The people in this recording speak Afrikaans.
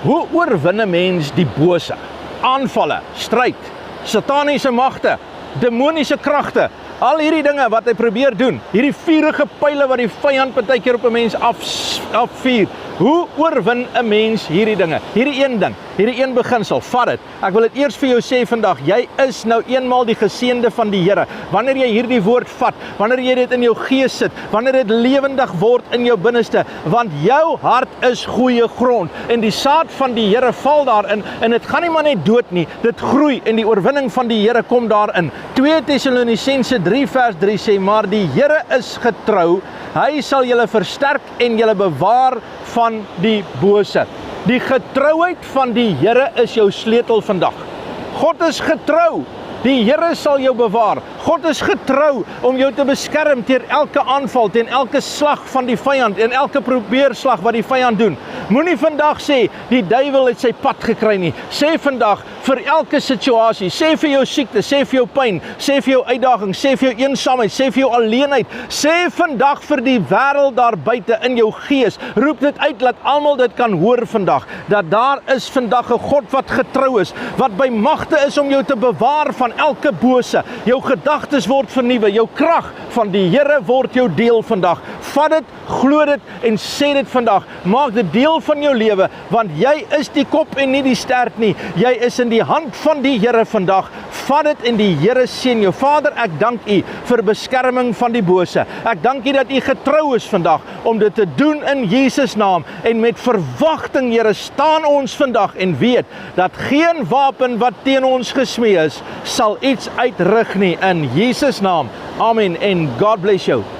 Hoe oorwin 'n mens die bose? Aanvalle, stryd, sataniese magte, demoniese kragte, al hierdie dinge wat hy probeer doen, hierdie vurige pile wat die vyand partykeer op 'n mens afvuur. Hoe oorwin 'n mens hierdie dinge? Hierdie een ding, hierdie een beginsel, vat dit. Ek wil dit eers vir jou sê vandag, jy is nou eenmaal die geseënde van die Here. Wanneer jy hierdie woord vat, wanneer jy dit in jou gees sit, wanneer dit lewendig word in jou binneste, want jou hart is goeie grond en die saad van die Here val daarin en dit gaan nie maar net dood nie, dit groei en die oorwinning van die Here kom daarin. 2 Tessalonisense 3 vers 3 sê, maar die Here is getrou, hy sal julle versterk en julle bewaar van die bose. Die getrouheid van die Here is jou sleutel vandag. God is getrou. Die Here sal jou bewaar. God is getrou om jou te beskerm teen elke aanval, teen elke slag van die vyand en elke probeerslag wat die vyand doen. Moenie vandag sê, die duiwel het sy pad gekry nie. Sê vandag, vir elke situasie, sê vir jou siekte, sê vir jou pyn, sê vir jou uitdaging, sê vir jou eensaamheid, sê vir jou alleenheid, sê vandag vir die wêreld daar buite in jou gees, roep dit uit, laat almal dit kan hoor vandag, dat daar is vandag 'n God wat getrou is, wat by magte is om jou te bewaar van elke bose. Jou gedagtes word vernuwe, jou krag van die Here word jou deel vandag. Vat dit, glo dit en sê dit vandag. Maak dit deel van jou lewe, want jy is die kop en nie die stert nie. Jy is in die hand van die Here vandag. Vat dit en die Here seën jou. Vader, ek dank U vir beskerming van die bose. Ek dank U dat U getrou is vandag om dit te doen in Jesus naam. En met verwagting, Here, staan ons vandag en weet dat geen wapen wat teen ons gesmee is, sal iets uitrig nie in Jesus naam. Amen en God bless you.